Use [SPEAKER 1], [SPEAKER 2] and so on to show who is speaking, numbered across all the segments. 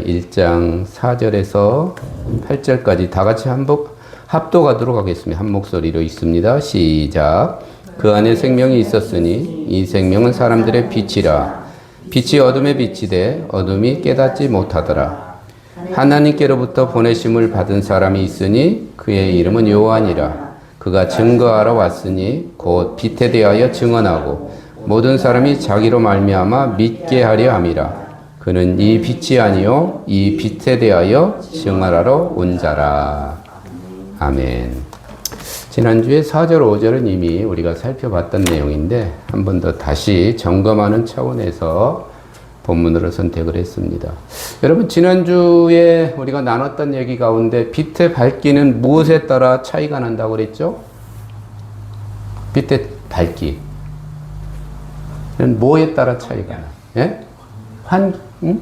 [SPEAKER 1] 1장 4절에서 8절까지 다 같이 합독하도록 하겠습니다. 한 목소리로 읽습니다. 시작. 그 안에 생명이 있었으니 이 생명은 사람들의 빛이라. 빛이 어둠에 비치되 어둠이 깨닫지 못하더라. 하나님께로부터 보내심을 받은 사람이 있으니 그의 이름은 요한이라. 그가 증거하러 왔으니 곧 빛에 대하여 증언하고 모든 사람이 자기로 말미암아 믿게 하려 함이라. 그는 이 빛이 아니요 이 빛에 대하여 증언하러 온 자라. 아멘. 지난주에 4절 5절은 이미 우리가 살펴봤던 내용인데 한 번 더 다시 점검하는 차원에서 본문으로 선택을 했습니다. 여러분, 지난주에 우리가 나눴던 얘기 가운데 빛의 밝기는 무엇에 따라 차이가 난다고 그랬죠? 빛의 밝기는 뭐에 따라 차이가 나요? 예? 응?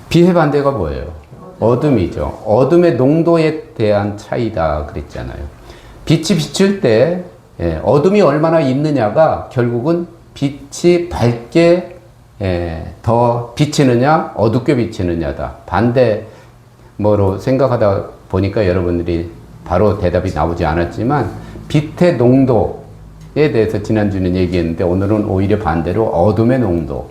[SPEAKER 1] 비의 반대가 뭐예요? 어둠이죠. 어둠의 농도에 대한 차이다 그랬잖아요. 빛이 비출 때 어둠이 얼마나 있느냐가 결국은 빛이 밝게 더 비치느냐 어둡게 비치느냐다. 반대 뭐로 생각하다 보니까 여러분들이 바로 대답이 나오지 않았지만 빛의 농도에 대해서 지난주는 얘기했는데 오늘은 오히려 반대로 어둠의 농도.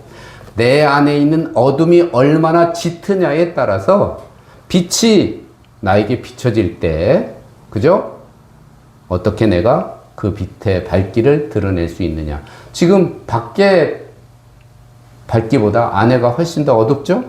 [SPEAKER 1] 내 안에 있는 어둠이 얼마나 짙으냐에 따라서 빛이 나에게 비춰질 때, 그죠? 어떻게 내가 그 빛의 밝기를 드러낼 수 있느냐. 지금 밖에 밝기보다 안에가 훨씬 더 어둡죠?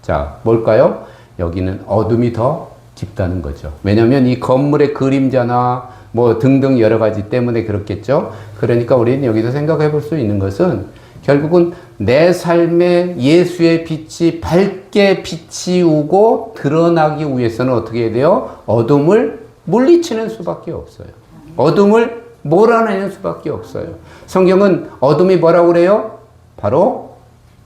[SPEAKER 1] 자, 뭘까요? 여기는 어둠이 더 깊다는 거죠. 왜냐하면 이 건물의 그림자나 뭐 등등 여러 가지 때문에 그렇겠죠? 그러니까 우리는 여기서 생각해 볼 수 있는 것은 결국은 내 삶에 예수의 빛이 밝게 비치우고 드러나기 위해서는 어떻게 해야 돼요? 어둠을 물리치는 수밖에 없어요. 어둠을 몰아내는 수밖에 없어요. 성경은 어둠이 뭐라고 그래요? 바로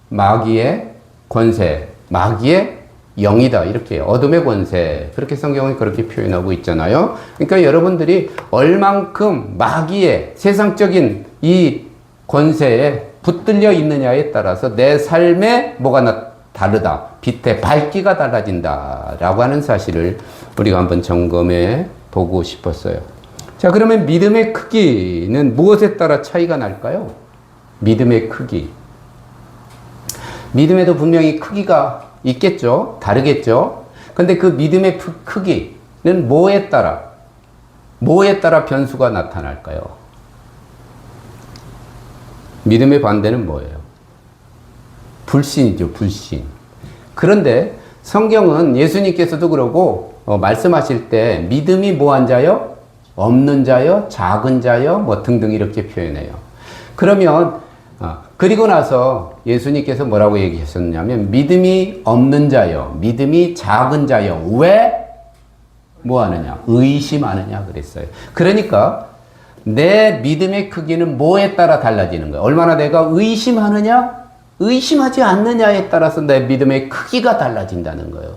[SPEAKER 1] 마귀의 권세, 마귀의 영이다. 이렇게 어둠의 권세. 그렇게 성경은 그렇게 표현하고 있잖아요. 그러니까 여러분들이 얼만큼 마귀의 세상적인 이 권세에 붙들려 있느냐에 따라서 내 삶에 뭐가 다르다. 빛의 밝기가 달라진다. 라고 하는 사실을 우리가 한번 점검해 보고 싶었어요. 자, 그러면 믿음의 크기는 무엇에 따라 차이가 날까요? 믿음의 크기. 믿음에도 분명히 크기가 있겠죠? 다르겠죠? 근데 그 믿음의 크기는 뭐에 따라 변수가 나타날까요? 믿음의 반대는 뭐예요? 불신이죠, 불신. 그런데 성경은 예수님께서도 그러고 말씀하실 때 믿음이 뭐한 자요? 없는 자요, 작은 자요, 뭐 등등 이렇게 표현해요. 그러면 그리고 나서 예수님께서 뭐라고 얘기하셨냐면 믿음이 없는 자요, 믿음이 작은 자요. 왜? 뭐 하느냐? 의심하느냐 그랬어요. 그러니까 내 믿음의 크기는 뭐에 따라 달라지는 거예요? 얼마나 내가 의심하느냐? 의심하지 않느냐에 따라서 내 믿음의 크기가 달라진다는 거예요.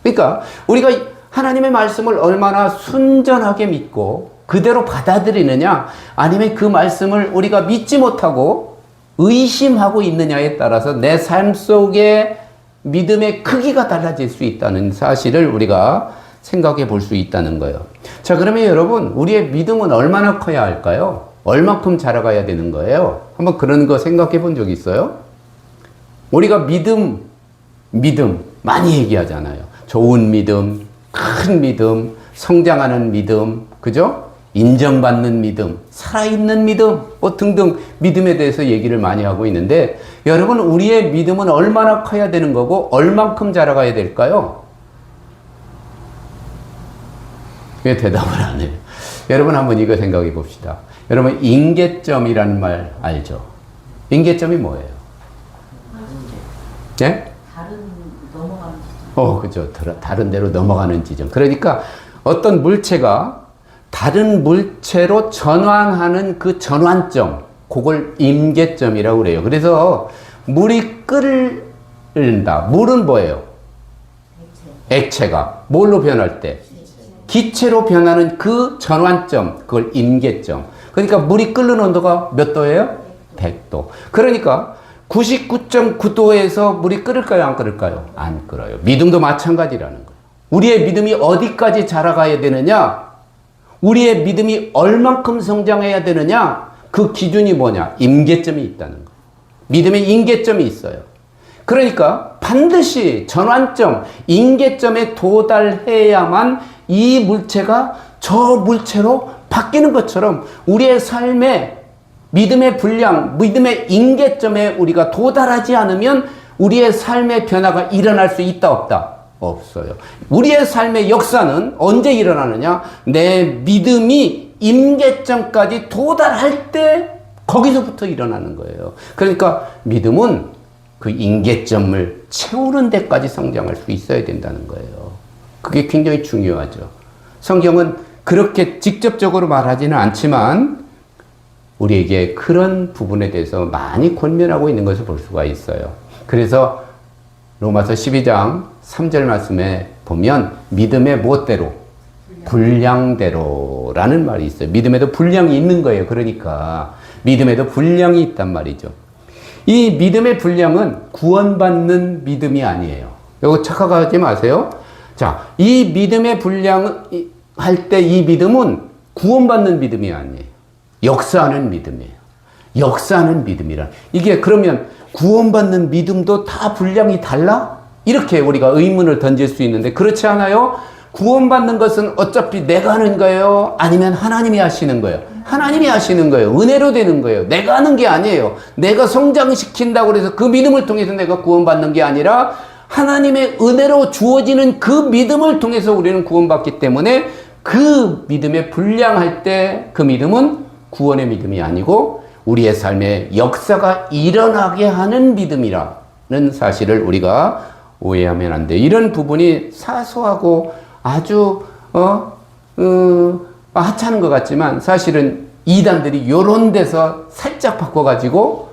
[SPEAKER 1] 그러니까 우리가 하나님의 말씀을 얼마나 순전하게 믿고 그대로 받아들이느냐, 아니면 그 말씀을 우리가 믿지 못하고 의심하고 있느냐에 따라서 내 삶 속에 믿음의 크기가 달라질 수 있다는 사실을 우리가 생각해 볼 수 있다는 거예요. 자, 그러면 여러분, 우리의 믿음은 얼마나 커야 할까요? 얼마큼 자라가야 되는 거예요? 한번 그런 거 생각해 본 적 있어요? 우리가 믿음 많이 얘기하잖아요. 좋은 믿음, 큰 믿음, 성장하는 믿음, 그죠? 인정받는 믿음, 살아있는 믿음, 뭐 등등 믿음에 대해서 얘기를 많이 하고 있는데, 여러분, 우리의 믿음은 얼마나 커야 되는 거고 얼만큼 자라가야 될까요? 왜 대답을 안 해요? 여러분, 한번 이거 생각해 봅시다. 여러분, 임계점이라는 말 알죠? 임계점이 뭐예요? 예?
[SPEAKER 2] 넘어가는 지점.
[SPEAKER 1] 그죠. 다른 데로 넘어가는 지점. 그러니까 어떤 물체가 다른 물체로 전환하는 그 전환점, 그걸 임계점이라고 그래요. 그래서 물이 끓는다. 물은 뭐예요? 액체가. 뭘로 변할 때? 기체로 변하는 그 전환점, 그걸 임계점. 그러니까 물이 끓는 온도가 몇 도예요? 100도. 그러니까 99.9도에서 물이 끓을까요? 안 끓을까요? 안 끓어요. 믿음도 마찬가지라는 거예요. 우리의 믿음이 어디까지 자라가야 되느냐? 우리의 믿음이 얼만큼 성장해야 되느냐? 그 기준이 뭐냐? 임계점이 있다는 거예요. 믿음의 임계점이 있어요. 그러니까 반드시 전환점, 임계점에 도달해야만 이 물체가 저 물체로 바뀌는 것처럼 우리의 삶의 믿음의 분량, 믿음의 임계점에 우리가 도달하지 않으면 우리의 삶의 변화가 일어날 수 있다, 없다? 없어요. 우리의 삶의 역사는 언제 일어나느냐? 내 믿음이 임계점까지 도달할 때 거기서부터 일어나는 거예요. 그러니까 믿음은 그 임계점을 채우는 데까지 성장할 수 있어야 된다는 거예요. 그게 굉장히 중요하죠. 성경은 그렇게 직접적으로 말하지는 않지만 우리에게 그런 부분에 대해서 많이 권면하고 있는 것을 볼 수가 있어요. 그래서 로마서 12장 3절 말씀에 보면 믿음의 무엇대로? 분량대로라는 말이 있어요. 믿음에도 분량이 있는 거예요. 그러니까 믿음에도 분량이 있단 말이죠. 이 믿음의 분량은 구원받는 믿음이 아니에요. 이거 착각하지 마세요. 자, 이 믿음의 분량 할 때 이 믿음은 구원받는 믿음이 아니에요. 역사하는 믿음이에요. 역사하는 믿음이라. 이게 그러면 구원받는 믿음도 다 분량이 달라? 이렇게 우리가 의문을 던질 수 있는데 그렇지 않아요? 구원받는 것은 어차피 내가 하는 거예요? 아니면 하나님이 하시는 거예요? 하나님이 하시는 거예요. 은혜로 되는 거예요. 내가 하는 게 아니에요. 내가 성장시킨다고 해서 그 믿음을 통해서 내가 구원받는 게 아니라 하나님의 은혜로 주어지는 그 믿음을 통해서 우리는 구원받기 때문에 그 믿음에 분량할 때 그 믿음은 구원의 믿음이 아니고 우리의 삶에 역사가 일어나게 하는 믿음이라는 사실을 우리가 오해하면 안 돼요. 이런 부분이 사소하고 아주 하찮은 것 같지만 사실은 이단들이 이런 데서 살짝 바꿔가지고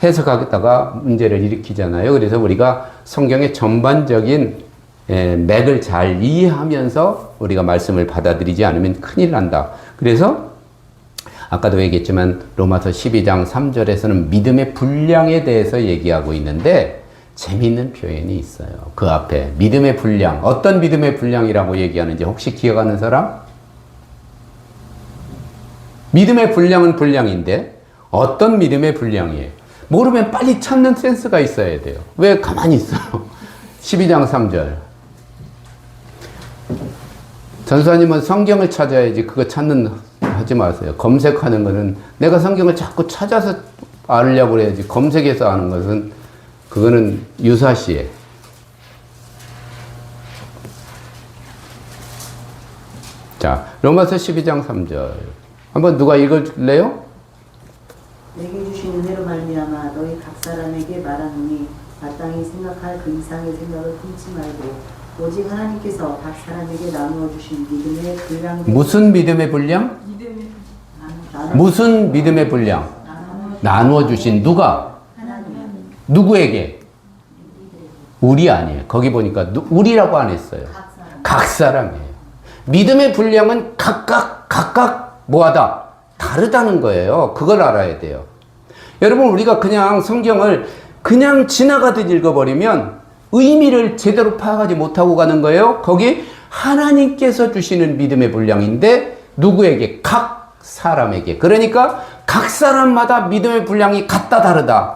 [SPEAKER 1] 해석하다가 문제를 일으키잖아요. 그래서 우리가 성경의 전반적인 맥을 잘 이해하면서 우리가 말씀을 받아들이지 않으면 큰일 난다. 그래서 아까도 얘기했지만 로마서 12장 3절에서는 믿음의 분량에 대해서 얘기하고 있는데 재미있는 표현이 있어요. 그 앞에 믿음의 분량, 어떤 믿음의 분량이라고 얘기하는지 혹시 기억하는 사람? 믿음의 분량은 분량인데 어떤 믿음의 분량이에요? 모르면 빨리 찾는 센스가 있어야 돼요. 왜 가만히 있어요? 12장 3절. 전사님은 성경을 찾아야지 그거 하지 마세요. 검색하는 거는 내가 성경을 자꾸 찾아서 알려고 해야지 검색해서 하는 것은 그거는 유사시에. 자, 로마서 12장 3절. 한번 누가 읽어줄래요?
[SPEAKER 2] 내게 주신 은혜로 말미암아 너희 각 사람에게 말하노니 마땅히 생각할 그 이상의 생각을 품지 말고 오직 하나님께서 각 사람에게 나누어 주신 믿음의 분량.
[SPEAKER 1] 무슨 믿음의 분량? 무슨 믿음의 분량? 나누어 주신 누가?
[SPEAKER 2] 하나님.
[SPEAKER 1] 누구에게? 우리 아니에요. 거기 보니까 우리라고 안 했어요. 각 사람이에요. 믿음의 분량은 각각 뭐하다? 다르다는 거예요. 그걸 알아야 돼요. 여러분, 우리가 그냥 성경을 그냥 지나가듯 읽어버리면 의미를 제대로 파악하지 못하고 가는 거예요. 거기 하나님께서 주시는 믿음의 분량인데 누구에게? 각 사람에게. 그러니까 각 사람마다 믿음의 분량이 같다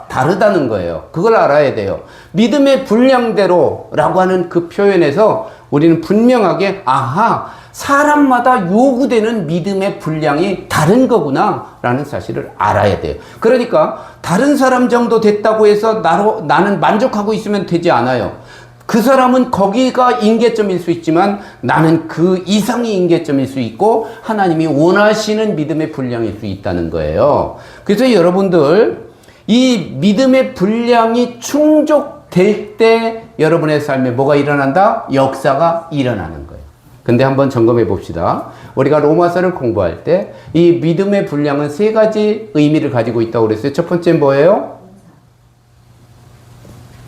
[SPEAKER 1] 다르다는 거예요. 그걸 알아야 돼요. 믿음의 분량대로라고 하는 그 표현에서 우리는 분명하게 아하, 사람마다 요구되는 믿음의 분량이 다른 거구나 라는 사실을 알아야 돼요. 그러니까 다른 사람 정도 됐다고 해서 나는 만족하고 있으면 되지 않아요. 그 사람은 거기가 임계점일 수 있지만 나는 그 이상의 임계점일 수 있고 하나님이 원하시는 믿음의 분량일 수 있다는 거예요. 그래서 여러분들 이 믿음의 분량이 충족될 때 여러분의 삶에 뭐가 일어난다? 역사가 일어나는 거예요. 근데 한번 점검해 봅시다. 우리가 로마서를 공부할 때 이 믿음의 분량은 세 가지 의미를 가지고 있다고 그랬어요. 첫 번째는 뭐예요?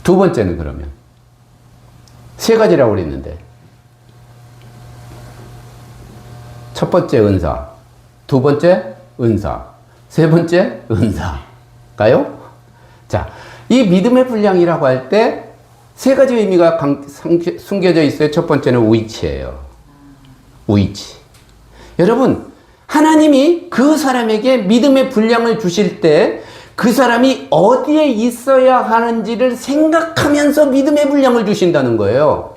[SPEAKER 1] 두 번째는 그러면? 세 가지라고 그랬는데. 첫 번째 은사, 두 번째 은사, 세 번째, 은사가요? 자, 이 믿음의 분량이라고 할 때 세 가지 의미가 숨겨져 있어요. 첫 번째는 위치예요. 위치. 여러분, 하나님이 그 사람에게 믿음의 분량을 주실 때 그 사람이 어디에 있어야 하는지를 생각하면서 믿음의 분량을 주신다는 거예요.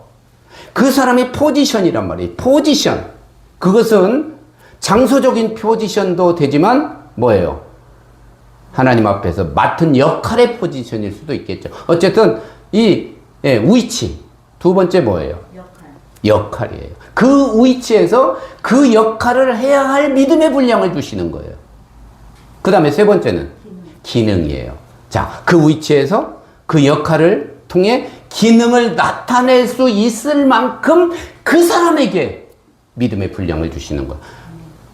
[SPEAKER 1] 그 사람의 포지션이란 말이에요. 포지션. 그것은 장소적인 포지션도 되지만 뭐예요? 하나님 앞에서 맡은 역할의 포지션일 수도 있겠죠. 어쨌든 이 위치. 두 번째 뭐예요? 역할이에요. 그 위치에서 그 역할을 해야 할 믿음의 분량을 주시는 거예요. 그 다음에 세 번째는 기능이에요. 자, 그 위치에서 그 역할을 통해 기능을 나타낼 수 있을 만큼 그 사람에게 믿음의 분량을 주시는 거예요.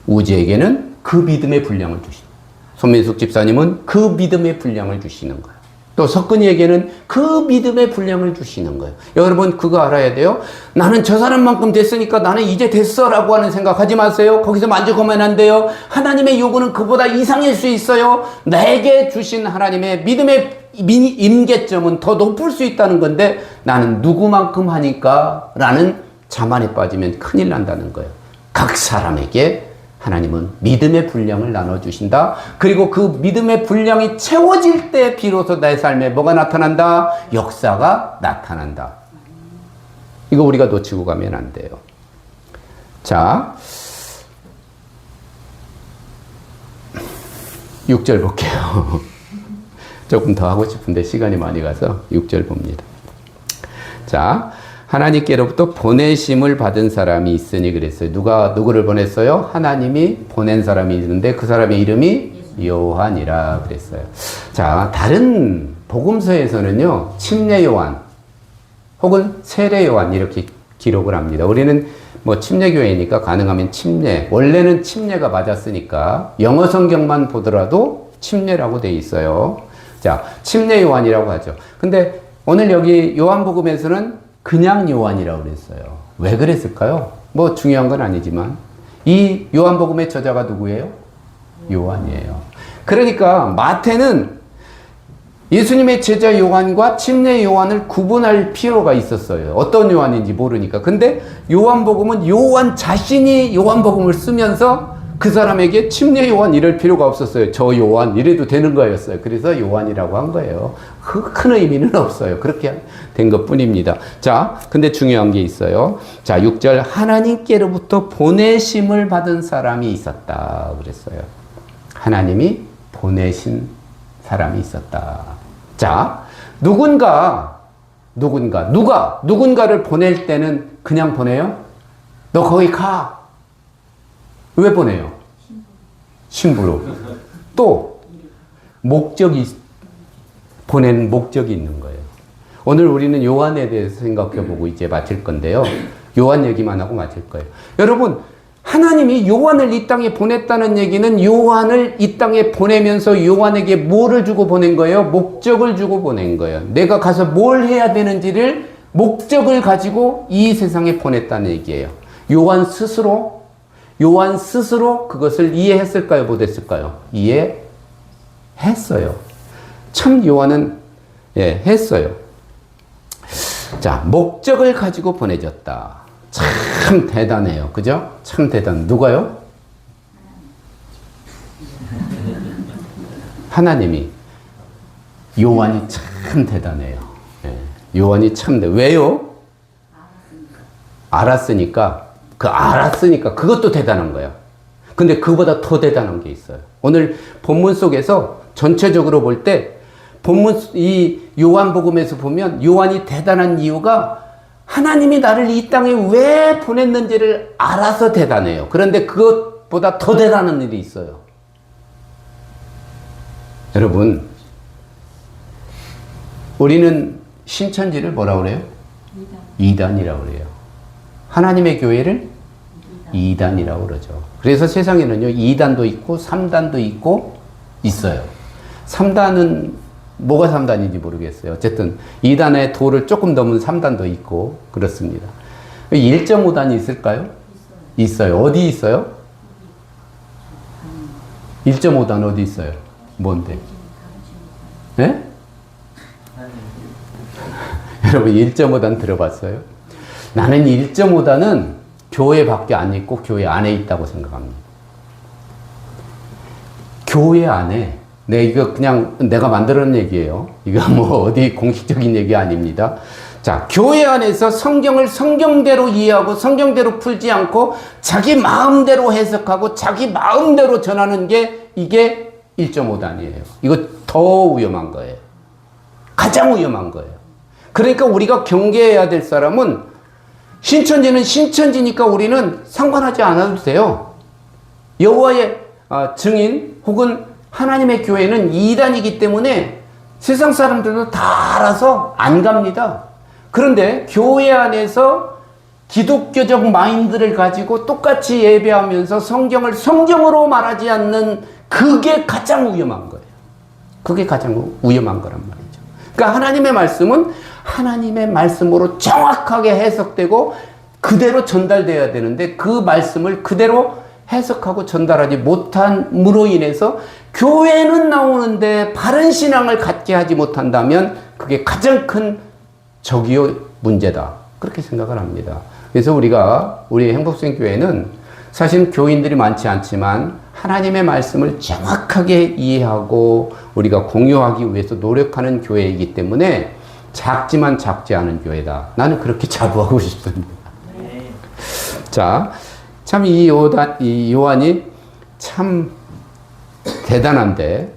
[SPEAKER 1] 우지에게는 그 믿음의 분량을 주시는 거예요. 손민숙 집사님은 그 믿음의 분량을 주시는 거예요. 또 석근이에게는 그 믿음의 분량을 주시는 거예요. 여러분 그거 알아야 돼요. 나는 저 사람만큼 됐으니까 나는 이제 됐어 라고 하는 생각하지 마세요. 거기서 만족하면 안 돼요. 하나님의 요구는 그보다 이상일 수 있어요. 내게 주신 하나님의 믿음의 임계점은 더 높을 수 있다는 건데 나는 누구만큼 하니까 라는 자만에 빠지면 큰일 난다는 거예요. 각 사람에게 하나님은 믿음의 분량을 나눠주신다. 그리고 그 믿음의 분량이 채워질 때 비로소 내 삶에 뭐가 나타난다? 역사가 나타난다. 이거 우리가 놓치고 가면 안 돼요. 자, 6절 볼게요. 조금 더 하고 싶은데 시간이 많이 가서 6절 봅니다. 자, 하나님께로부터 보내심을 받은 사람이 있으니 그랬어요. 누구를 보냈어요? 하나님이 보낸 사람이 있는데 그 사람의 이름이 요한이라 그랬어요. 자, 다른 복음서에서는요, 침례 요한 혹은 세례 요한 이렇게 기록을 합니다. 우리는 뭐 침례교회니까 가능하면 침례. 원래는 침례가 맞았으니까 영어 성경만 보더라도 침례라고 돼 있어요. 자, 침례 요한이라고 하죠. 근데 오늘 여기 요한복음에서는 그냥 요한이라고 그랬어요. 왜 그랬을까요? 뭐 중요한 건 아니지만 이 요한복음의 저자가 누구예요? 요한이에요. 그러니까 마태는 예수님의 제자 요한과 침례 요한을 구분할 필요가 있었어요. 어떤 요한인지 모르니까. 근데 요한복음은 요한 자신이 요한복음을 쓰면서 그 사람에게 침례 요한 이럴 필요가 없었어요. 저 요한 이래도 되는 거였어요. 그래서 요한이라고 한 거예요. 큰 의미는 없어요. 그렇게 된 것 뿐입니다. 자, 근데 중요한 게 있어요. 자, 6절 하나님께로부터 보내심을 받은 사람이 있었다 그랬어요. 하나님이 보내신 사람이 있었다. 자, 누군가를 보낼 때는 그냥 보내요? 너 거기 가. 왜 보내요? 신부로. 또 보내는 목적이 있는 거예요. 오늘 우리는 요한에 대해서 생각해보고 이제 마칠 건데요. 요한 얘기만 하고 마칠 거예요. 여러분, 하나님이 요한을 이 땅에 보냈다는 얘기는 요한을 이 땅에 보내면서 요한에게 뭐를 주고 보낸 거예요? 목적을 주고 보낸 거예요. 내가 가서 뭘 해야 되는지를 목적을 가지고 이 세상에 보냈다는 얘기예요. 요한 스스로 그것을 이해했을까요? 못했을까요? 이해했어요. 참 요한은 했어요. 자, 목적을 가지고 보내졌다. 참 대단해요. 그죠? 참 대단. 누가요? 하나님이. 요한이 참 대단해요. 요한이 참 왜요? 알았으니까 그것도 대단한 거야. 근데 그보다 더 대단한 게 있어요. 오늘 본문 속에서 전체적으로 볼 때 이 요한복음에서 보면 요한이 대단한 이유가 하나님이 나를 이 땅에 왜 보냈는지를 알아서 대단해요. 그런데 그것보다 더 대단한 일이 있어요. 여러분, 우리는 신천지를 뭐라고 그래요? 이단이라고 그래요. 하나님의 교회를 이단이라고 그러죠. 그래서 세상에는요, 2단도 있고 3단도 있고 있어요. 3단은 뭐가 3단인지 모르겠어요. 어쨌든 2단의 도를 조금 넘은 3단도 있고 그렇습니다. 1.5단이 있을까요? 있어요. 어디 있어요? 1.5단 어디 있어요? 뭔데? 예? 여러분 1.5단 들어봤어요? 나는 1.5단은 교회 밖에 안 있고 교회 안에 있다고 생각합니다. 교회 안에, 이거 그냥 내가 만들어낸 얘기예요. 이거 뭐 어디 공식적인 얘기 아닙니다. 자, 교회 안에서 성경을 성경대로 이해하고 성경대로 풀지 않고 자기 마음대로 해석하고 자기 마음대로 전하는 게 이게 1.5단이에요. 이거 더 위험한 거예요. 가장 위험한 거예요. 그러니까 우리가 경계해야 될 사람은 신천지는 신천지니까 우리는 상관하지 않아도 돼요. 여호와의 증인 혹은 하나님의 교회는 2단이기 때문에 세상 사람들도 다 알아서 안 갑니다. 그런데 교회 안에서 기독교적 마인드를 가지고 똑같이 예배하면서 성경을 성경으로 말하지 않는 그게 가장 위험한 거예요. 그게 가장 위험한 거란 말이죠. 그러니까 하나님의 말씀은 하나님의 말씀으로 정확하게 해석되고 그대로 전달돼야 되는데 그 말씀을 그대로 해석하고 전달하지 못함으로 인해서 교회는 나오는데 바른 신앙을 갖게 하지 못한다면 그게 가장 큰 적이요 문제다. 그렇게 생각을 합니다. 그래서 우리 행복수행교회는 사실 교인들이 많지 않지만 하나님의 말씀을 정확하게 이해하고 우리가 공유하기 위해서 노력하는 교회이기 때문에 작지만 작지 않은 교회다. 나는 그렇게 자부하고 싶습니다. 자, 참 이 요한이 참 대단한데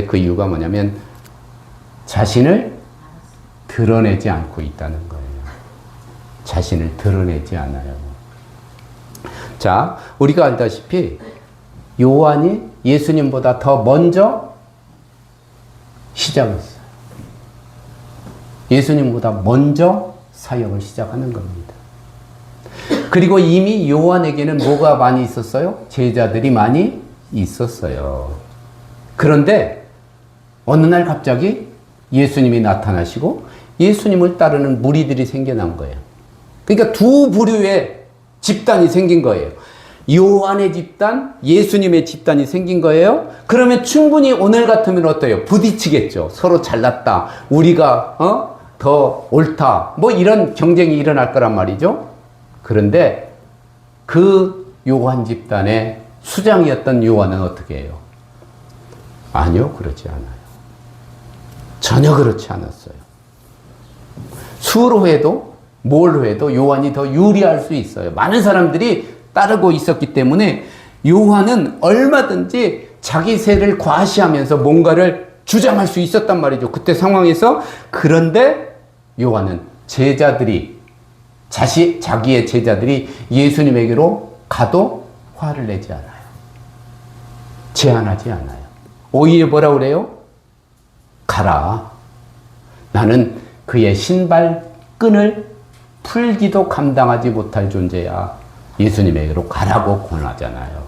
[SPEAKER 1] 그 이유가 뭐냐면 자신을 드러내지 않고 있다는 거예요. 자신을 드러내지 않아요. 자, 우리가 알다시피 요한이 예수님보다 더 먼저 시작했어요. 예수님보다 먼저 사역을 시작하는 겁니다. 그리고 이미 요한에게는 뭐가 많이 있었어요? 제자들이 많이 있었어요. 그런데 어느 날 갑자기 예수님이 나타나시고 예수님을 따르는 무리들이 생겨난 거예요. 그러니까 두 부류의 집단이 생긴 거예요. 요한의 집단, 예수님의 집단이 생긴 거예요. 그러면 충분히 오늘 같으면 어때요? 부딪히겠죠. 서로 잘났다. 우리가 더 옳다. 뭐 이런 경쟁이 일어날 거란 말이죠. 그런데 그 요한 집단의 수장이었던 요한은 어떻게 해요? 아니요, 그렇지 않아요. 전혀 그렇지 않았어요. 수로 해도 뭘 해도 요한이 더 유리할 수 있어요. 많은 사람들이 따르고 있었기 때문에 요한은 얼마든지 자기 세를 과시하면서 뭔가를 주장할 수 있었단 말이죠. 그때 상황에서. 그런데 요한은 자기의 제자들이 예수님에게로 가도 화를 내지 않아요. 제한하지 않아요. 오히려 뭐라 그래요? 가라. 나는 그의 신발끈을 풀기도 감당하지 못할 존재야. 예수님에게로 가라고 권하잖아요.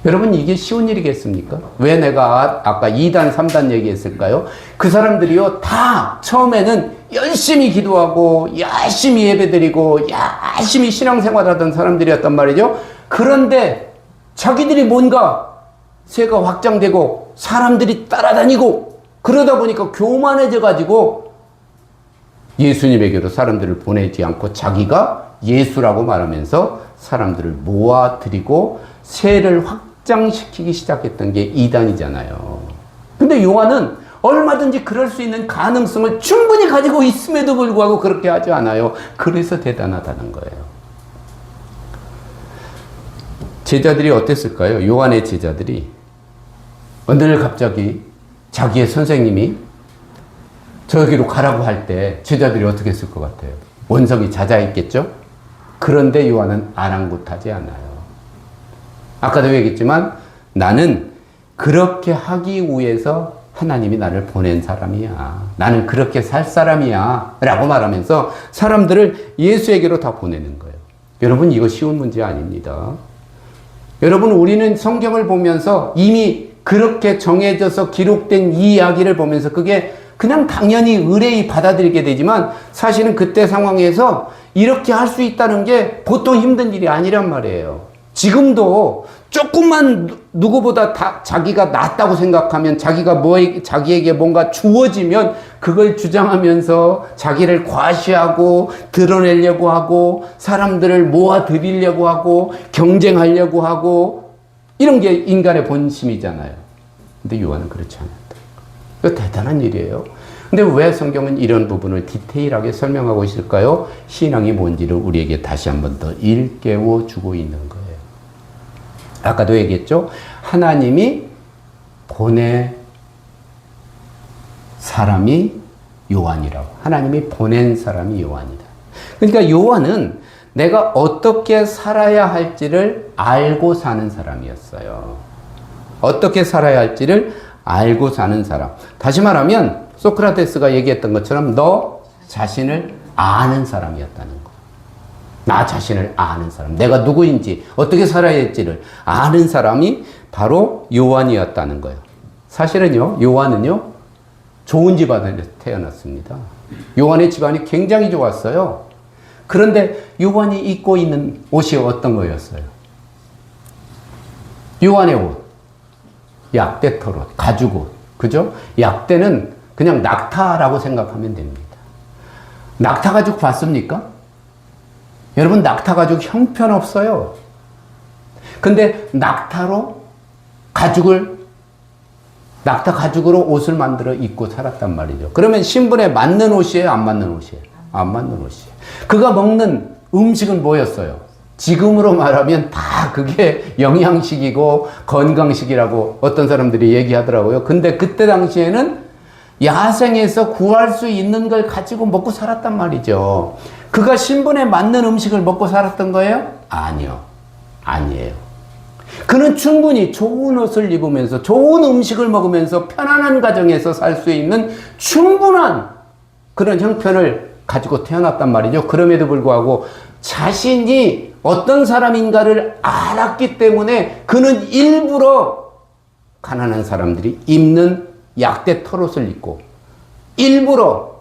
[SPEAKER 1] 여러분, 이게 쉬운 일이겠습니까? 왜 내가 아까 2단, 3단 얘기했을까요? 그 사람들이요, 다 처음에는 열심히 기도하고, 열심히 예배드리고, 열심히 신앙생활하던 사람들이었단 말이죠. 그런데 자기들이 뭔가 세가 확장되고, 사람들이 따라다니고, 그러다 보니까 교만해져가지고, 예수님에게로 사람들을 보내지 않고 자기가 예수라고 말하면서 사람들을 모아들이고 세를 확장시키기 시작했던 게 이단이잖아요. 근데 요한은 얼마든지 그럴 수 있는 가능성을 충분히 가지고 있음에도 불구하고 그렇게 하지 않아요. 그래서 대단하다는 거예요. 제자들이 어땠을까요? 요한의 제자들이 어느 날 갑자기 자기의 선생님이 저기로 가라고 할 때 제자들이 어떻게 했을 것 같아요? 원성이 자자했겠죠? 그런데 요한은 아랑곳하지 않아요. 아까도 얘기했지만 나는 그렇게 하기 위해서 하나님이 나를 보낸 사람이야. 나는 그렇게 살 사람이야. 라고 말하면서 사람들을 예수에게로 다 보내는 거예요. 여러분, 이거 쉬운 문제 아닙니다. 여러분, 우리는 성경을 보면서 이미 그렇게 정해져서 기록된 이 이야기를 보면서 그게 그냥 당연히 의뢰히 받아들이게 되지만 사실은 그때 상황에서 이렇게 할 수 있다는 게 보통 힘든 일이 아니란 말이에요. 지금도 조금만 누구보다 자기가 낫다고 생각하면 자기에게 뭔가 주어지면 그걸 주장하면서 자기를 과시하고 드러내려고 하고 사람들을 모아들이려고 하고 경쟁하려고 하고 이런 게 인간의 본심이잖아요. 근데 요한은 그렇지 않았다. 이거 대단한 일이에요. 근데 왜 성경은 이런 부분을 디테일하게 설명하고 있을까요? 신앙이 뭔지를 우리에게 다시 한 번 더 일깨워 주고 있는 거예요. 아까도 얘기했죠? 하나님이 보낸 사람이 요한이라고. 하나님이 보낸 사람이 요한이다. 그러니까 요한은 내가 어떻게 살아야 할지를 알고 사는 사람이었어요. 어떻게 살아야 할지를 알고 사는 사람. 다시 말하면 소크라테스가 얘기했던 것처럼 너 자신을 아는 사람이었다는 거. 나 자신을 아는 사람. 내가 누구인지 어떻게 살아야 할지를 아는 사람이 바로 요한이었다는 거예요. 사실은요, 요한은요, 좋은 집안에 태어났습니다. 요한의 집안이 굉장히 좋았어요. 그런데 요한이 입고 있는 옷이 어떤 거였어요? 요한의 옷. 약대 털옷, 가죽옷. 그죠? 약대는 그냥 낙타라고 생각하면 됩니다. 낙타 가죽 봤습니까? 여러분, 낙타 가죽 형편없어요. 근데 낙타 가죽으로 옷을 만들어 입고 살았단 말이죠. 그러면 신분에 맞는 옷이에요? 안 맞는 옷이에요? 안 맞는 옷이에요. 그가 먹는 음식은 뭐였어요? 지금으로 말하면 다 그게 영양식이고 건강식이라고 어떤 사람들이 얘기하더라고요. 근데 그때 당시에는 야생에서 구할 수 있는 걸 가지고 먹고 살았단 말이죠. 그가 신분에 맞는 음식을 먹고 살았던 거예요? 아니요. 아니에요. 그는 충분히 좋은 옷을 입으면서 좋은 음식을 먹으면서 편안한 가정에서 살 수 있는 충분한 그런 형편을 가지고 태어났단 말이죠. 그럼에도 불구하고 자신이 어떤 사람인가를 알았기 때문에 그는 일부러 가난한 사람들이 입는 약대 털옷을 입고 일부러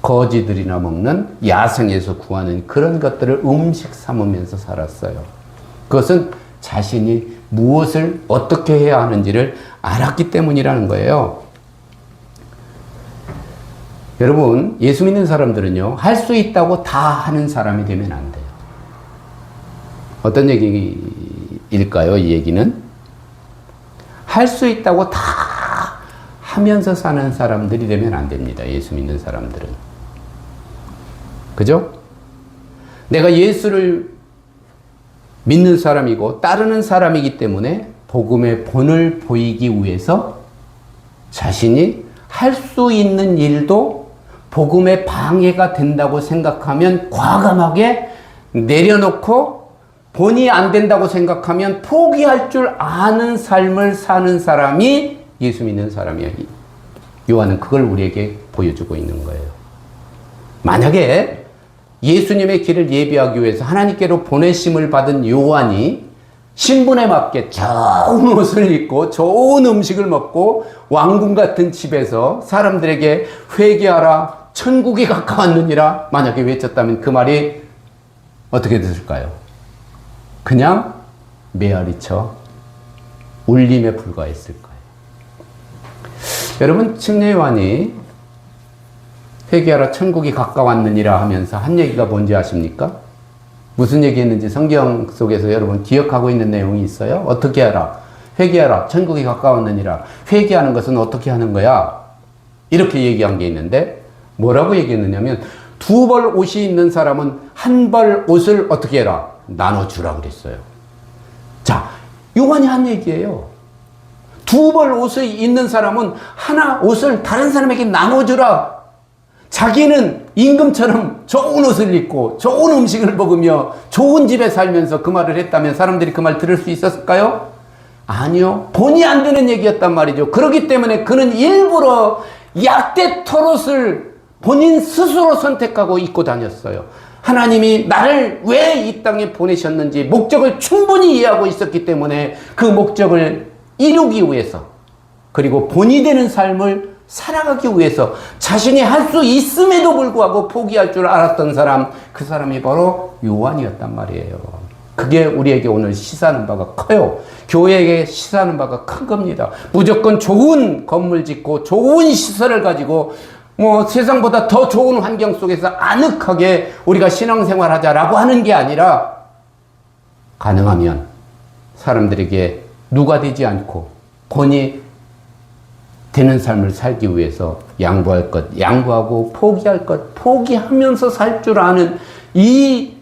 [SPEAKER 1] 거지들이나 먹는 야생에서 구하는 그런 것들을 음식 삼으면서 살았어요. 그것은 자신이 무엇을 어떻게 해야 하는지를 알았기 때문이라는 거예요. 여러분, 예수 믿는 사람들은요, 할 수 있다고 다 하는 사람이 되면 안 돼요. 어떤 얘기일까요, 이 얘기는? 할 수 있다고 다 하면서 사는 사람들이 되면 안 됩니다. 예수 믿는 사람들은. 그죠? 내가 예수를 믿는 사람이고 따르는 사람이기 때문에 복음의 본을 보이기 위해서 자신이 할 수 있는 일도 복음의 방해가 된다고 생각하면 과감하게 내려놓고 본이 안 된다고 생각하면 포기할 줄 아는 삶을 사는 사람이 예수 믿는 사람이야. 요한은 그걸 우리에게 보여주고 있는 거예요. 만약에 예수님의 길을 예비하기 위해서 하나님께로 보내심을 받은 요한이 신분에 맞게 좋은 옷을 입고 좋은 음식을 먹고 왕궁 같은 집에서 사람들에게 회개하라, 천국이 가까웠느니라 만약에 외쳤다면 그 말이 어떻게 됐을까요? 그냥 메아리쳐 울림에 불과했을 거예요. 여러분, 침례 요한이 회개하라 천국이 가까웠느니라 하면서 한 얘기가 뭔지 아십니까? 무슨 얘기했는지 성경 속에서 여러분 기억하고 있는 내용이 있어요? 어떻게 하라? 회개하라 천국이 가까웠느니라. 회개하는 것은 어떻게 하는 거야? 이렇게 얘기한 게 있는데 뭐라고 얘기했느냐면 두 벌 옷이 있는 사람은 한 벌 옷을 어떻게 해라? 나눠주라 그랬어요. 자, 요한이 한 얘기예요. 두 벌 옷이 있는 사람은 하나 옷을 다른 사람에게 나눠주라. 자기는 임금처럼 좋은 옷을 입고 좋은 음식을 먹으며 좋은 집에 살면서 그 말을 했다면 사람들이 그 말 들을 수 있었을까요? 아니요. 본의 안 되는 얘기였단 말이죠. 그렇기 때문에 그는 일부러 약대 털옷을 본인 스스로 선택하고 입고 다녔어요. 하나님이 나를 왜 이 땅에 보내셨는지 목적을 충분히 이해하고 있었기 때문에 그 목적을 이루기 위해서 그리고 본이 되는 삶을 살아가기 위해서 자신이 할 수 있음에도 불구하고 포기할 줄 알았던 사람, 그 사람이 바로 요한이었단 말이에요. 그게 우리에게 오늘 시사하는 바가 커요. 교회에게 시사하는 바가 큰 겁니다. 무조건 좋은 건물 짓고 좋은 시설을 가지고 뭐 세상보다 더 좋은 환경 속에서 아늑하게 우리가 신앙생활 하자라고 하는 게 아니라 가능하면 사람들에게 누가 되지 않고 본이 되는 삶을 살기 위해서 양보할 것 양보하고 포기할 것 포기하면서 살 줄 아는 이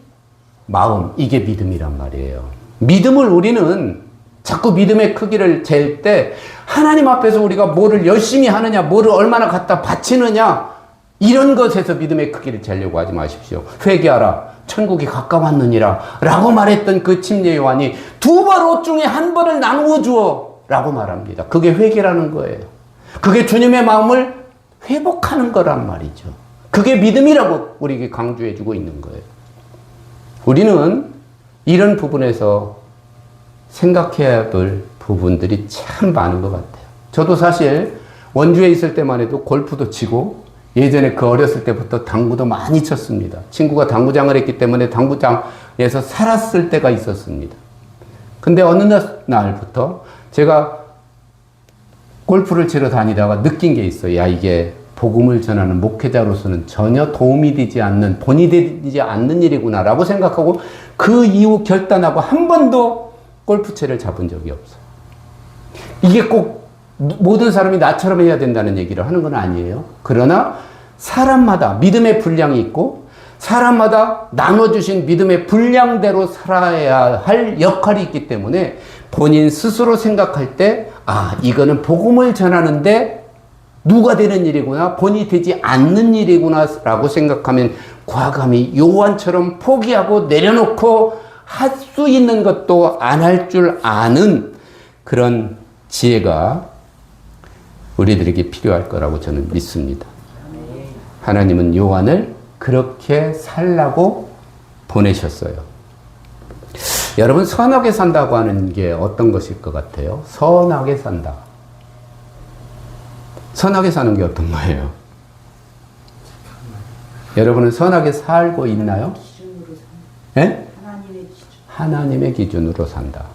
[SPEAKER 1] 마음, 이게 믿음이란 말이에요. 믿음을 우리는 자꾸 믿음의 크기를 잴 때 하나님 앞에서 우리가 뭐를 열심히 하느냐, 뭐를 얼마나 갖다 바치느냐, 이런 것에서 믿음의 크기를 재려고 하지 마십시오. 회개하라, 천국이 가까웠느니라 라고 말했던 그 침례 요한이 두 벌 옷 중에 한 벌을 나누어 주어 라고 말합니다. 그게 회개라는 거예요. 그게 주님의 마음을 회복하는 거란 말이죠. 그게 믿음이라고 우리에게 강조해 주고 있는 거예요. 우리는 이런 부분에서 생각해야 될 부분들이 참 많은 것 같아요. 저도 사실 원주에 있을 때만 해도 골프도 치고 예전에 그 어렸을 때부터 당구도 많이 쳤습니다. 친구가 당구장을 했기 때문에 당구장에서 살았을 때가 있었습니다. 근데 어느 날부터 제가 골프를 치러 다니다가 느낀 게 있어요. 야, 이게 복음을 전하는 목회자로서는 전혀 도움이 되지 않는, 본이 되지 않는 일이구나 라고 생각하고 그 이후 결단하고 한 번도 골프채를 잡은 적이 없어요. 이게 꼭 모든 사람이 나처럼 해야 된다는 얘기를 하는 건 아니에요. 그러나 사람마다 믿음의 분량이 있고 사람마다 나눠주신 믿음의 분량대로 살아야 할 역할이 있기 때문에 본인 스스로 생각할 때 이거는 복음을 전하는데 누가 되는 일이구나, 본이 되지 않는 일이구나 라고 생각하면 과감히 요한처럼 포기하고 내려놓고 할 수 있는 것도 안 할 줄 아는 그런 지혜가 우리들에게 필요할 거라고 저는 믿습니다. 하나님은 요한을 그렇게 살라고 보내셨어요. 여러분, 선하게 산다고 하는 게 어떤 것일 것 같아요? 선하게 산다. 선하게 사는 게 어떤 거예요? 여러분은 선하게 살고 있나요?
[SPEAKER 2] 기준으로 산다.
[SPEAKER 1] 예?
[SPEAKER 2] 하나님의 기준.
[SPEAKER 1] 하나님의 기준으로 산다.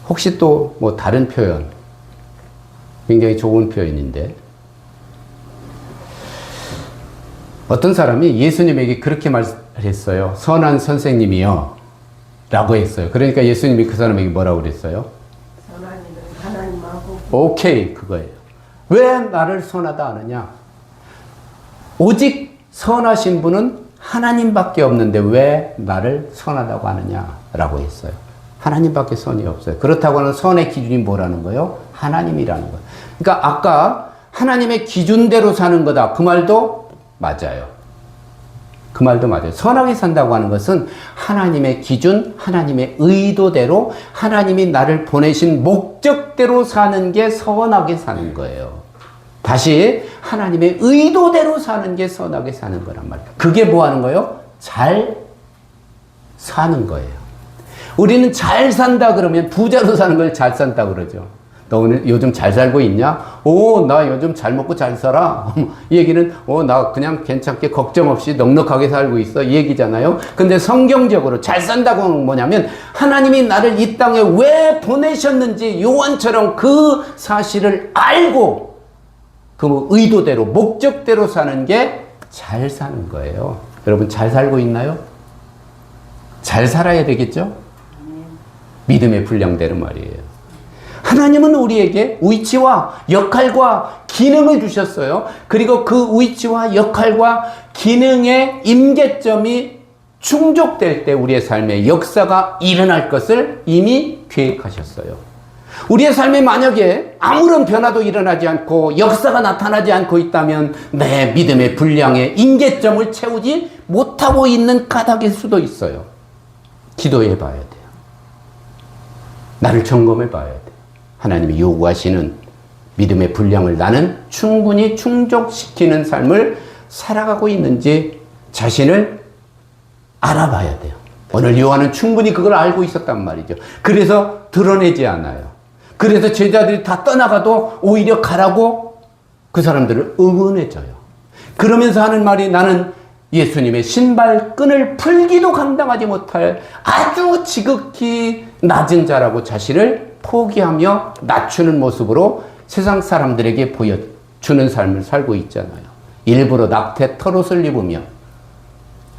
[SPEAKER 1] 혹시 또 뭐 다른 표현, 굉장히 좋은 표현인데, 어떤 사람이 예수님에게 그렇게 말했어요. 선한 선생님이요 라고 했어요. 그러니까 예수님이 그 사람에게 뭐라고 그랬어요?
[SPEAKER 2] 하나님하고.
[SPEAKER 1] 오케이, 그거예요. 왜 나를 선하다 하느냐? 오직 선하신 분은 하나님밖에 없는데 왜 나를 선하다고 하느냐라고 했어요. 하나님밖에 선이 없어요. 그렇다고 하는 선의 기준이 뭐라는 거예요? 하나님이라는 거예요. 그러니까 아까 하나님의 기준대로 사는 거다, 그 말도 맞아요. 그 말도 맞아요. 선하게 산다고 하는 것은 하나님의 기준, 하나님의 의도대로 하나님이 나를 보내신 목적대로 사는 게 선하게 사는 거예요. 다시 하나님의 의도대로 사는 게 선하게 사는 거란 말이에요. 그게 뭐 하는 거예요? 잘 사는 거예요. 우리는 잘 산다 그러면 부자로 사는 걸 잘 산다 그러죠. 너 오늘 요즘 잘 살고 있냐? 나 요즘 잘 먹고 잘 살아. 이 얘기는 나 그냥 괜찮게 걱정 없이 넉넉하게 살고 있어, 이 얘기잖아요. 근데 성경적으로 잘 산다고 하는 건 뭐냐면 하나님이 나를 이 땅에 왜 보내셨는지 요한처럼 그 사실을 알고 그 의도대로 목적대로 사는 게 잘 사는 거예요. 여러분, 잘 살고 있나요? 잘 살아야 되겠죠? 믿음의 분량대로 말이에요. 하나님은 우리에게 위치와 역할과 기능을 주셨어요. 그리고 그 위치와 역할과 기능의 임계점이 충족될 때 우리의 삶에 역사가 일어날 것을 이미 계획하셨어요. 우리의 삶에 만약에 아무런 변화도 일어나지 않고 역사가 나타나지 않고 있다면 내 믿음의 분량의 임계점을 채우지 못하고 있는 까닭일 수도 있어요. 기도해 봐야 돼요. 나를 점검해 봐야 돼요. 하나님이 요구하시는 믿음의 분량을 나는 충분히 충족시키는 삶을 살아가고 있는지 자신을 알아봐야 돼요. 오늘 요한은 충분히 그걸 알고 있었단 말이죠. 그래서 드러내지 않아요. 그래서 제자들이 다 떠나가도 오히려 가라고 그 사람들을 응원해줘요. 그러면서 하는 말이 나는 예수님의 신발끈을 풀기도 감당하지 못할 아주 지극히 낮은 자라고 자신을 포기하며 낮추는 모습으로 세상 사람들에게 보여주는 삶을 살고 있잖아요. 일부러 낙태 털옷을 입으며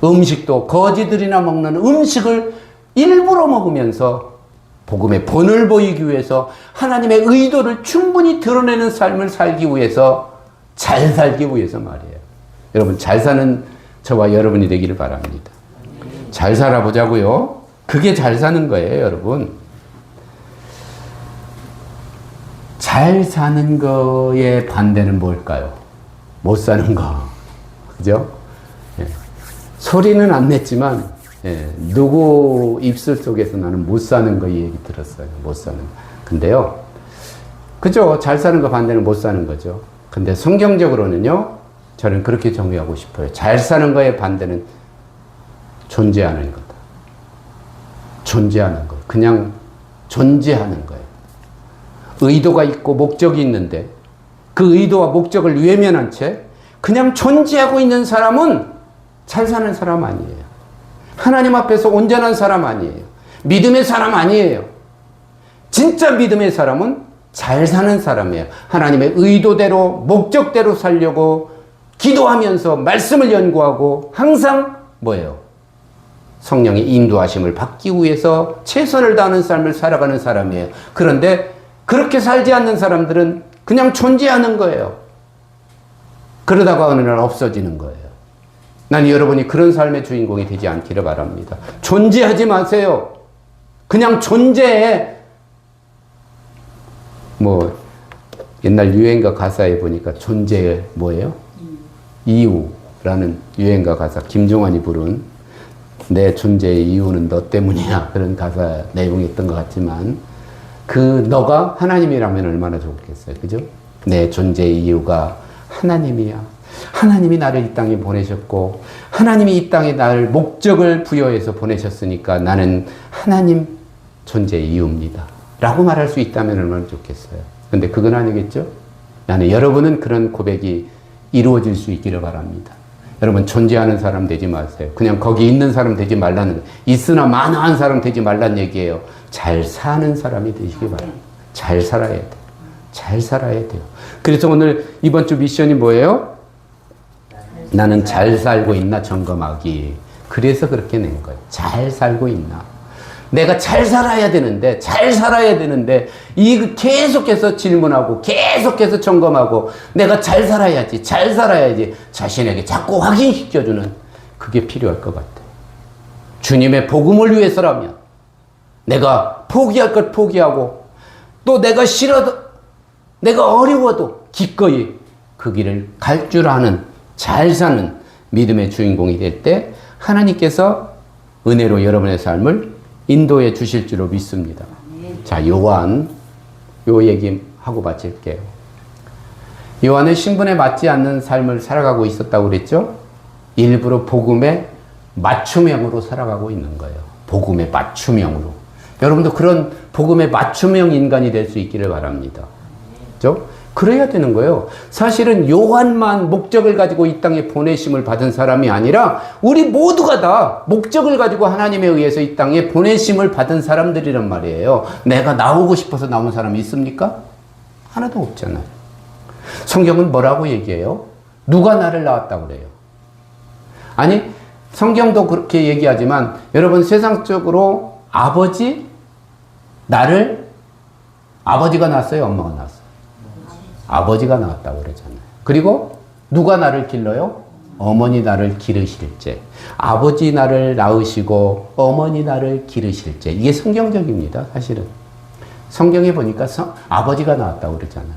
[SPEAKER 1] 음식도 거지들이나 먹는 음식을 일부러 먹으면서 복음의 본을 보이기 위해서 하나님의 의도를 충분히 드러내는 삶을 살기 위해서 잘 살기 위해서 말이에요. 여러분 잘 사는 저와 여러분이 되기를 바랍니다. 잘 살아보자고요. 그게 잘 사는 거예요, 여러분. 잘 사는 거의 반대는 뭘까요? 못 사는 거. 그죠? 예. 소리는 안 냈지만, 예. 누구 입술 속에서 나는 못 사는 거 이 얘기 들었어요. 못 사는 거. 근데요. 그죠? 잘 사는 거 반대는 못 사는 거죠. 근데 성경적으로는요. 저는 그렇게 정의하고 싶어요. 잘 사는 거의 반대는 존재하는 거다. 존재하는 거. 그냥 존재하는 거예요. 의도가 있고 목적이 있는데 그 의도와 목적을 외면한 채 그냥 존재하고 있는 사람은 잘 사는 사람 아니에요. 하나님 앞에서 온전한 사람 아니에요. 믿음의 사람 아니에요. 진짜 믿음의 사람은 잘 사는 사람이에요. 하나님의 의도대로 목적대로 살려고 기도하면서 말씀을 연구하고 항상 뭐예요? 성령의 인도하심을 받기 위해서 최선을 다하는 삶을 살아가는 사람이에요. 그런데 그렇게 살지 않는 사람들은 그냥 존재하는 거예요. 그러다가 어느 날 없어지는 거예요. 난 여러분이 그런 삶의 주인공이 되지 않기를 바랍니다. 존재하지 마세요. 그냥 존재해. 뭐 옛날 유행가 가사에 보니까 존재의 뭐예요? 이유라는 유행가 가사, 김종환이 부른 내 존재의 이유는 너 때문이야, 그런 가사 내용이었던 것 같지만 그 너가 하나님이라면 얼마나 좋겠어요. 그죠? 내 존재의 이유가 하나님이야. 하나님이 나를 이 땅에 보내셨고 하나님이 이 땅에 나를 목적을 부여해서 보내셨으니까 나는 하나님 존재의 이유입니다 라고 말할 수 있다면 얼마나 좋겠어요. 근데 그건 아니겠죠? 나는 여러분은 그런 고백이 이루어질 수 있기를 바랍니다. 여러분 존재하는 사람 되지 마세요. 그냥 거기 있는 사람 되지 말라는 거예요. 있으나 마나한 사람 되지 말란 얘기예요. 잘 사는 사람이 되시기 바랍니다. 잘 살아야 돼요. 잘 살아야 돼요. 그래서 오늘 이번 주 미션이 뭐예요? 나는 잘 살고 있나 점검하기. 그래서 그렇게 낸 거예요. 잘 살고 있나. 내가 잘 살아야 되는데 이 계속해서 질문하고 계속해서 점검하고 내가 잘 살아야지 자신에게 자꾸 확인시켜주는 그게 필요할 것 같아요. 주님의 복음을 위해서라면 내가 포기할 것 포기하고 또 내가 싫어도 내가 어려워도 기꺼이 그 길을 갈 줄 아는 잘 사는 믿음의 주인공이 될 때 하나님께서 은혜로 여러분의 삶을 인도해 주실 줄로 믿습니다. 자, 요한 요 얘기 하고 마칠게요. 요한은 신분에 맞지 않는 삶을 살아가고 있었다고 그랬죠? 일부러 복음의 맞춤형으로 살아가고 있는 거예요. 복음의 맞춤형으로. 여러분도 그런 복음의 맞춤형 인간이 될 수 있기를 바랍니다. 그렇죠? 그래야 되는 거예요. 사실은 요한만 목적을 가지고 이 땅에 보내심을 받은 사람이 아니라 우리 모두가 다 목적을 가지고 하나님에 의해서 이 땅에 보내심을 받은 사람들이란 말이에요. 내가 나오고 싶어서 나온 사람이 있습니까? 하나도 없잖아요. 성경은 뭐라고 얘기해요? 누가 나를 낳았다고 그래요? 아니, 성경도 그렇게 얘기하지만 여러분 세상적으로 아버지가 낳았어요? 엄마가 낳았어요? 아버지가 낳았다고 그러잖아요. 그리고 누가 나를 길러요? 어머니 나를 기르실제. 아버지 나를 낳으시고 어머니 나를 기르실제. 이게 성경적입니다. 사실은. 성경에 보니까 아버지가 낳았다고 그러잖아요.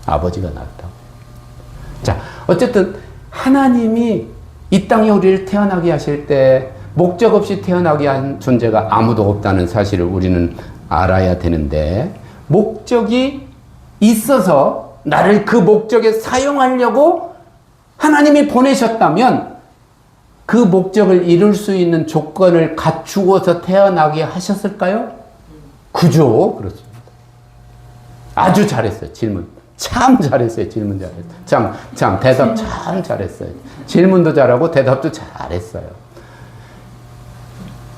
[SPEAKER 1] 아버지가 낳았다고. 자, 어쨌든 하나님이 이 땅에 우리를 태어나게 하실 때 목적 없이 태어나게 한 존재가 아무도 없다는 사실을 우리는 알아야 되는데 목적이 있어서 나를 그 목적에 사용하려고 하나님이 보내셨다면 그 목적을 이룰 수 있는 조건을 갖추어서 태어나게 하셨을까요? 그죠? 그렇습니다. 아주 잘했어요. 질문. 참 잘했어요. 질문 잘했어요. 참 대답 참 잘했어요. 질문도 잘하고 대답도 잘했어요.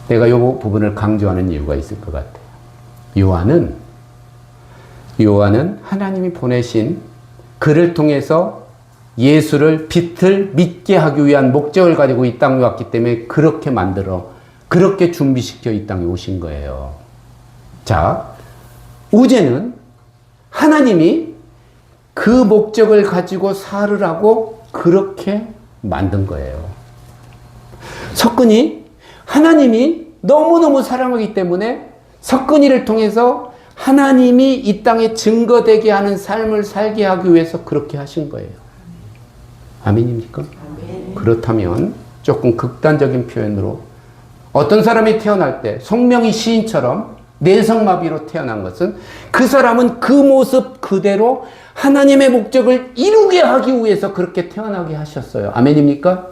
[SPEAKER 1] 내가 이 부분을 강조하는 이유가 있을 것 같아요. 요한은 하나님이 보내신 그를 통해서 예수를 빛을 믿게 하기 위한 목적을 가지고 이 땅에 왔기 때문에 그렇게 준비시켜 이 땅에 오신 거예요. 자, 우제는 하나님이 그 목적을 가지고 살으라고 그렇게 만든 거예요. 석근이 하나님이 너무너무 사랑하기 때문에 석근이를 통해서 하나님이 이 땅에 증거되게 하는 삶을 살게 하기 위해서 그렇게 하신 거예요. 아멘입니까? 아멘. 그렇다면 조금 극단적인 표현으로 어떤 사람이 태어날 때 송명희 시인처럼 내성마비로 태어난 것은 그 사람은 그 모습 그대로 하나님의 목적을 이루게 하기 위해서 그렇게 태어나게 하셨어요. 아멘입니까?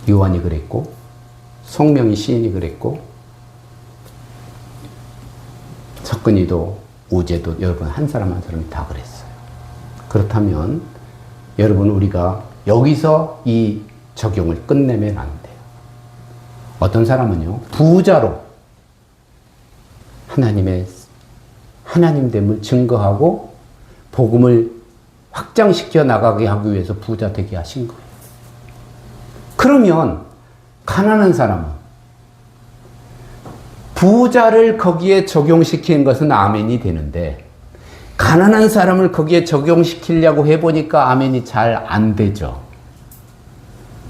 [SPEAKER 1] 요한이 그랬고 송명희 시인이 그랬고 석근이도 우제도 여러분 한 사람 한 사람이 다 그랬어요. 그렇다면 여러분 우리가 여기서 이 적용을 끝내면 안 돼요. 어떤 사람은요 부자로 하나님됨을 증거하고 복음을 확장시켜 나가게 하기 위해서 부자 되게 하신 거예요. 그러면 가난한 사람은 부자를 거기에 적용시키는 것은 아멘이 되는데 가난한 사람을 거기에 적용시키려고 해보니까 아멘이 잘 안 되죠.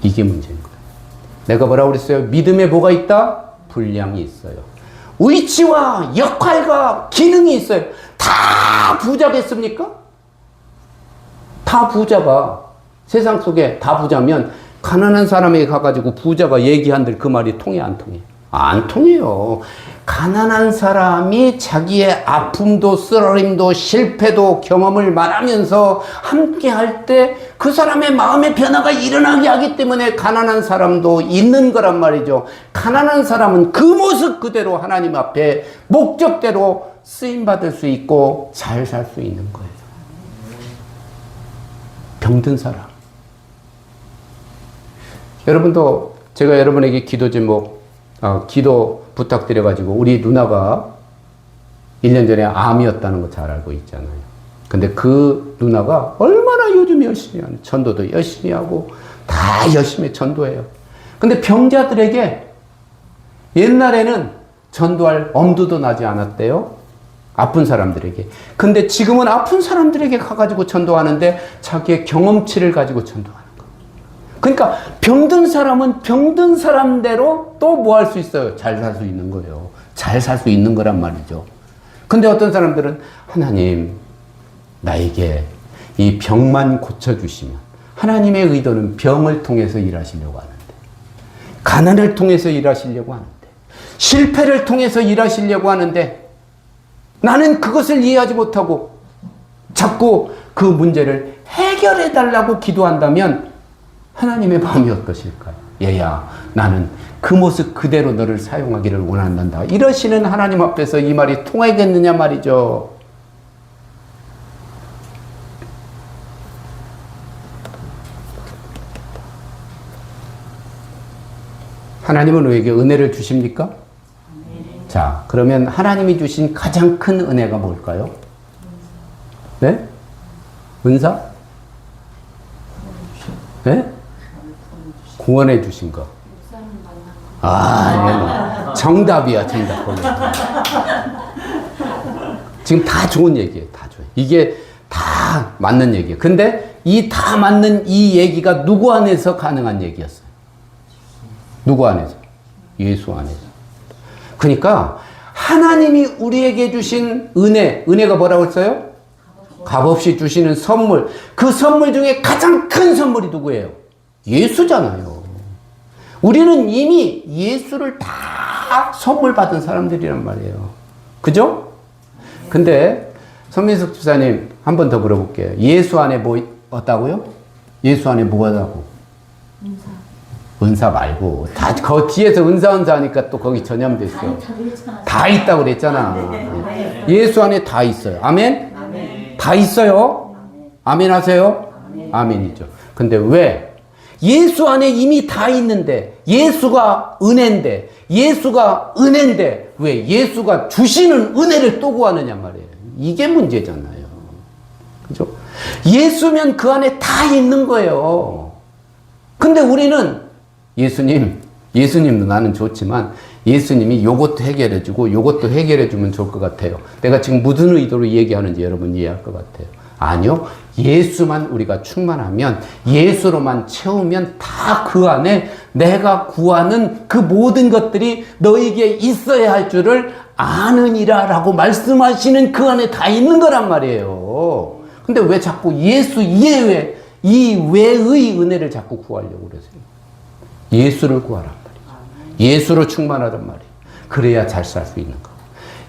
[SPEAKER 1] 이게 문제인 거예요. 내가 뭐라고 그랬어요? 믿음에 뭐가 있다? 분량이 있어요. 위치와 역할과 기능이 있어요. 다 부자겠습니까? 다 부자가 세상 속에 다 부자면 가난한 사람에게 가가지고 부자가 얘기한들 그 말이 통해 안 통해? 안 통해요. 가난한 사람이 자기의 아픔도 쓰러림도 실패도 경험을 말하면서 함께 할 때 그 사람의 마음의 변화가 일어나게 하기 때문에 가난한 사람도 있는 거란 말이죠. 가난한 사람은 그 모습 그대로 하나님 앞에 목적대로 쓰임받을 수 있고 잘 살 수 있는 거예요. 병든 사람. 여러분도 제가 여러분에게 기도 제목 기도 부탁드려가지고 우리 누나가 1년 전에 암이었다는 거 잘 알고 있잖아요. 근데 그 누나가 얼마나 요즘 열심히 하는 전도도 열심히 하고 다 열심히 전도해요. 근데 병자들에게 옛날에는 전도할 엄두도 나지 않았대요. 아픈 사람들에게. 근데 지금은 아픈 사람들에게 가가지고 전도하는데 자기의 경험치를 가지고 전도하는 거예요. 그러니까 병든 사람은 병든 사람대로 또 뭐 할 수 있어요? 잘 살 수 있는 거예요. 잘 살 수 있는 거란 말이죠. 근데 어떤 사람들은 하나님 나에게 이 병만 고쳐주시면 하나님의 의도는 병을 통해서 일하시려고 하는데 가난을 통해서 일하시려고 하는데 실패를 통해서 일하시려고 하는데 나는 그것을 이해하지 못하고 자꾸 그 문제를 해결해 달라고 기도한다면 하나님의 마음이 어떠실까요? 얘야 나는 그 모습 그대로 너를 사용하기를 원한단다. 이러시는 하나님 앞에서 이 말이 통하겠느냐 말이죠. 하나님은 우리에게 은혜를 주십니까? 자, 그러면 하나님이 주신 가장 큰 은혜가 뭘까요? 네? 은사? 네? 구원해 주신 거. 정답이야, 정답. 지금 다 좋은 얘기예요, 다 좋아요. 이게 다 맞는 얘기예요. 근데 이 다 맞는 이 얘기가 누구 안에서 가능한 얘기였어요? 누구 안에서? 예수 안에서. 그러니까 하나님이 우리에게 주신 은혜가 뭐라고 했어요? 값없이 주시는 선물. 그 선물 중에 가장 큰 선물이 누구예요? 예수잖아요. 우리는 이미 예수를 다 선물 받은 사람들이란 말이에요. 그죠? 근데 선민석 집사님 한 번 더 물어볼게요. 예수 안에 뭐 없다고요? 예수 안에 뭐라고? 은사 말고 그 뒤에서 은사 하니까 또 거기 전염됐어. 다 있다고 그랬잖아. 예수 안에 다 있어요. 아멘? 다 있어요. 아멘 하세요? 아멘이죠. 근데 왜? 예수 안에 이미 다 있는데, 예수가 은혜인데, 왜 예수가 주시는 은혜를 또 구하느냐 말이에요. 이게 문제잖아요. 그죠? 예수면 그 안에 다 있는 거예요. 근데 우리는 예수님도 나는 좋지만 예수님이 요것도 해결해주고 요것도 해결해주면 좋을 것 같아요. 내가 지금 무슨 의도로 얘기하는지 여러분 이해할 것 같아요. 아니요. 예수만 우리가 충만하면, 예수로만 채우면 다 그 안에 내가 구하는 그 모든 것들이 너에게 있어야 할 줄을 아느니라 라고 말씀하시는 그 안에 다 있는 거란 말이에요. 근데 왜 자꾸 예수 이외의 은혜를 자꾸 구하려고 그러세요? 예수를 구하란 말이에요. 예수로 충만하란 말이에요. 그래야 잘 살 수 있는 거예요.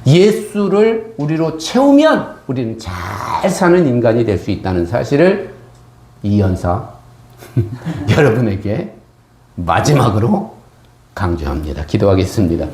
[SPEAKER 1] 예수를 우리로 채우면 우리는 잘 사는 인간이 될 수 있다는 사실을 이 연사 여러분에게 마지막으로 강조합니다. 기도하겠습니다.